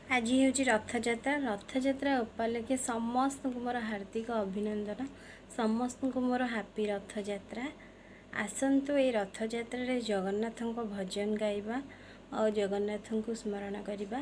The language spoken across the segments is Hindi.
आज हूँ रथयात्रा। रथयात्रा उपलक्षे समस्त को मोर हार्दिक अभिनंदन। समस्त को मोर हैप्पी रथयात्रा। आसतु ये रथयात्रा जगन्नाथ को भजन गाइबा और जगन्नाथ को स्मरण करवा।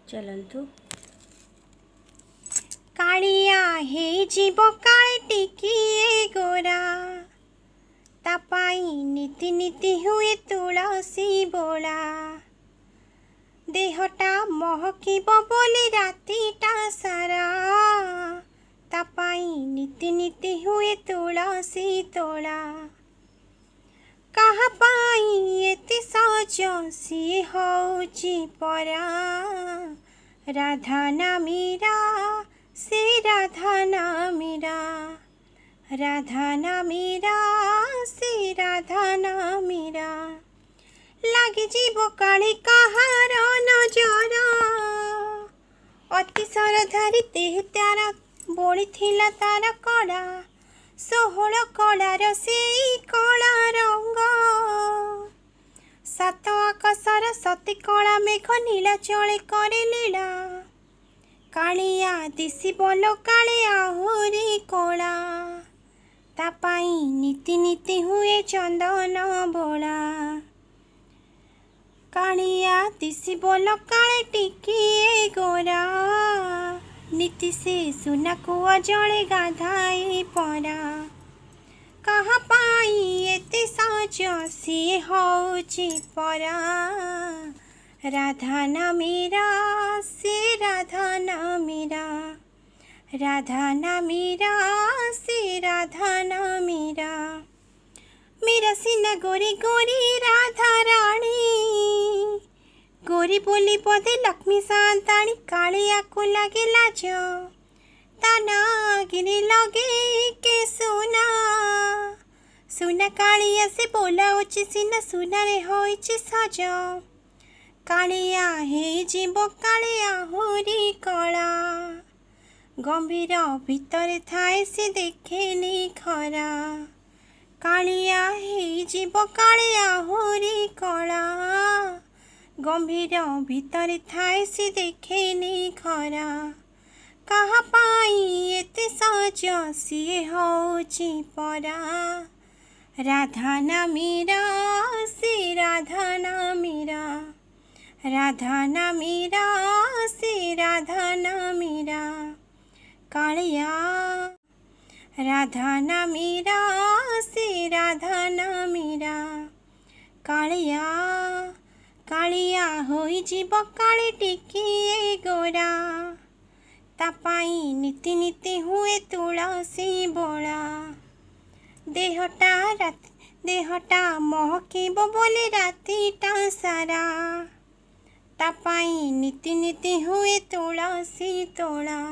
चलतु। कालिया हे जीव काले टिकिए गोरा, तापाई नीति नीति हुए तुलसी बोला। देहटा महकिब बोली रातिटा सारा, तापाई नीति नीति हुए तुलसी तोला। कहा पाई एते सज सी हौची परा, राधा नामीरा से राधा नामीरा, राधा नामीरा से राधा नामीरा। लागे जीव काली कहार नजर, अति सरधारी देह तारा बोली थिला तार कड़ा। 16 कलार से कला रंग, सात आकाशर सती कला मेघ नीला चले करे लीला। कालिया दिसी बोलो काले आहुरी कला, तापाई नीति नीति हुए चंदन बोला। कालिया दिसी बोलो काले टिकिए गोरा, नीति से सुना कुआ जड़े गाधाई परा। कहा पाई एते सज सी हौची परा, राधा नामीरा से राधा नामीरा, राधा नामीरा से राधा नामीरा। मेरा सीना गोरी गोरी राधा रानी, गोरी बोली बोधे लक्ष्मी सांताणी। कालिया को लगे लाज, ताना गिरी लगे के सुना। सुना कालिया से बोला उच्च सीना, सुना रे होइछि सज। कालिया हे जीव काले आहुरी कला, गंभीर भीतर थाए से देखेनी खरा। कालिया हे जीव काले आहुरी कला, गंभीर भीतर थाए से देखेनी खरा। कहा पाई एते सज सी हौची परा, राधा नामीरा से राधा नामीरा, राधा नामीरा से राधा नामीरा। कालिया राधा नामीरा से राधा नामीरा। कालिया कालिया होई जीव काले टिकिए गोरा, तापाई नीति नीति हुए तुलसी बोला। देहटा महकिब बोले रातिटा सारा, तापाई नीति नीति हुए तुलसी तोला।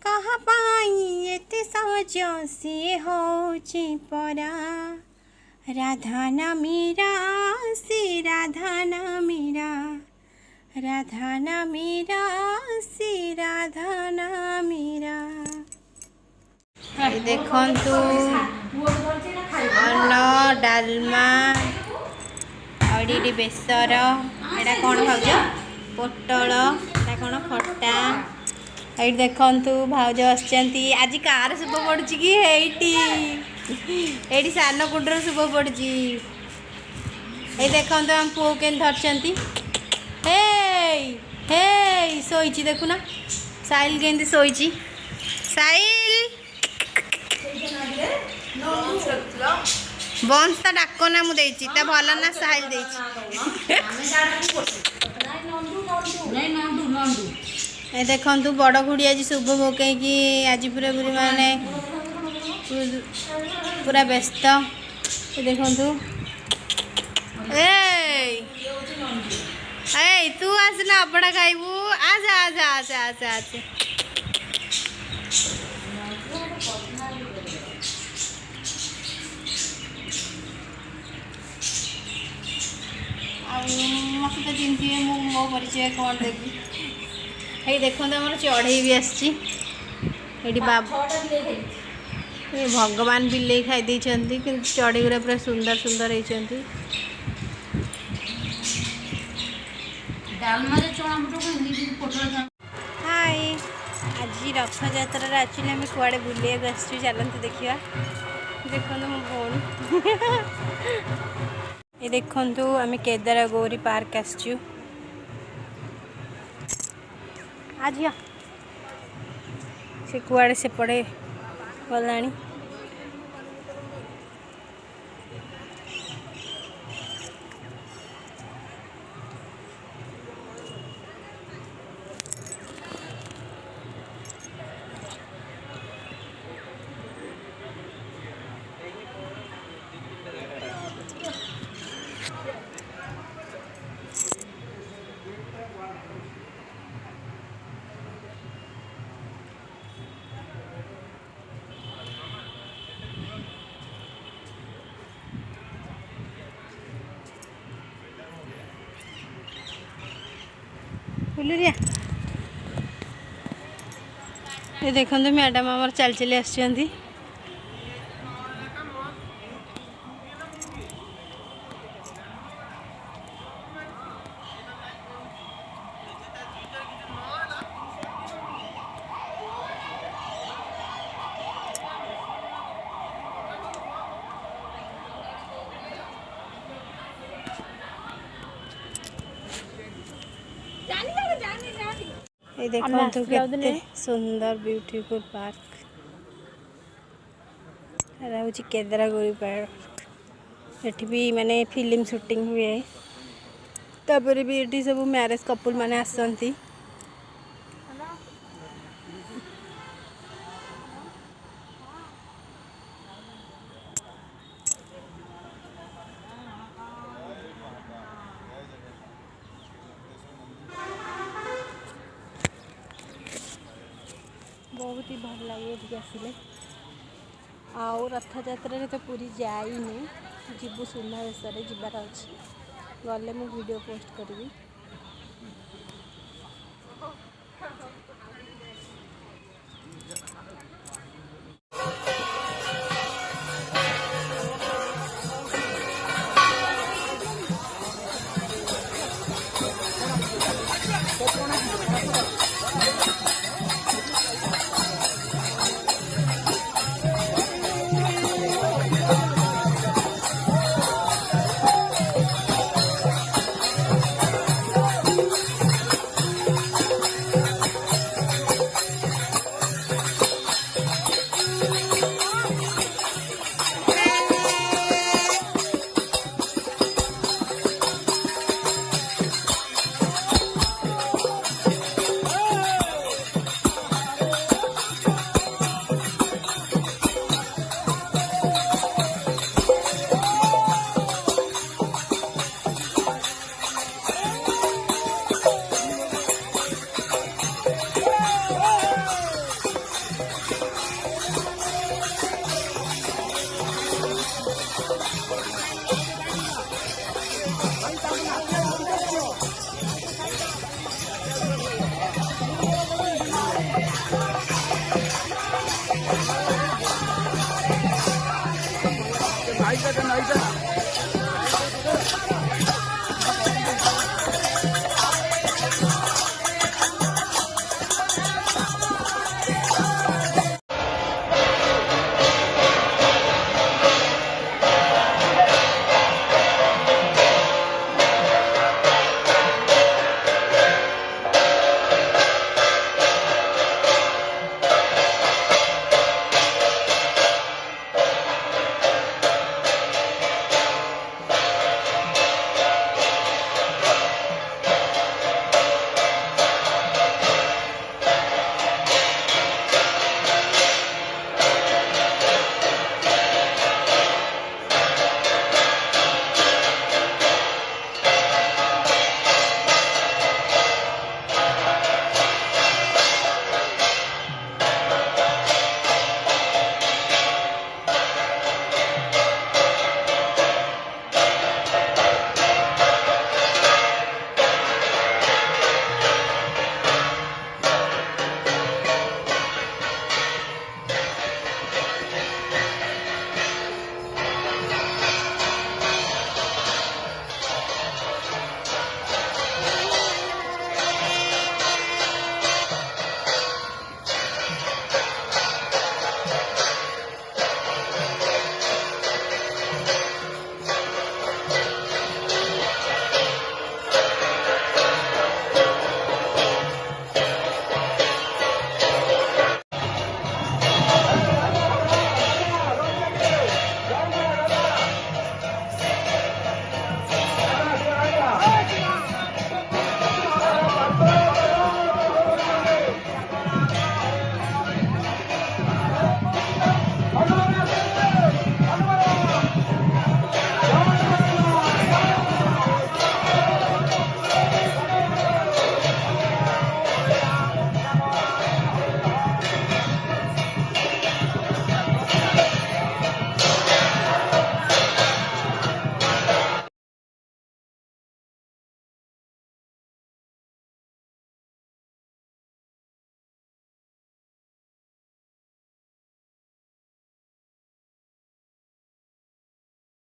कहा पाई एते सज सी हौची परा, राधा नामीरा से राधा नामीरा, राधा नामीरा से राधा नामीरा। देखंतु अन्न डालमा अड़ी बेसर, एटा कौन भाज पोटल, एटा कौन खट्टा। ये देखंतु भाउज आछंती। आज कार शुभ पड़ी कि एटी सान कुंडर शुभ पड़ी। ये देखंतु हम पुओ के धरछंती। हे सोईची देखुना साहिल केंदी सोईची। साहिल बंस ता डाको ना मु देछि ता भला ना साहिल देछि। ए देखंतु बड़ घुड़ी आज शुभ पकई कि आज पूरा पूरी माने पूरा व्यस्त। देखंतु ए तू आसना अपना खाइबू। आजा आजा आजा आजा आजा। मत तो चिंती मो परिचय कौन देवी। ये देखो आम चढ़ई भी आसी बाबू ये भगवान बिले खाई देती कि चढ़ई गुरा पूरा सुंदर सुंदर होती। ଡାଲମାରେ ଚଣା ବୁଟକୁ ଏମିତି ପୋଟଳ हाय आज रथ यात्रा एक्चुअली आम कुआड़े बुलिया चलते देखा देखो मो भौणी ये देखु आम केदार गौरी पार्क आसचु आज से कुआड़े सेपटे गलानी फुलरिया ये देखो मैडम आमर चल चली आसुँच ये देखो केते सुंदर ब्यूटीफुल पार्क हूँ केदारगौरी पार्क एठी भी माने फिल्म शूटिंग हुए तापर भी एठी सब मैरिज कपल माने आसंती बहुत ही भल लगे ये आसिले आउ रथ यात्रा तो पूरी जाइनी जीवु सुनावेश जबार अच्छे गले मु वीडियो पोस्ट करी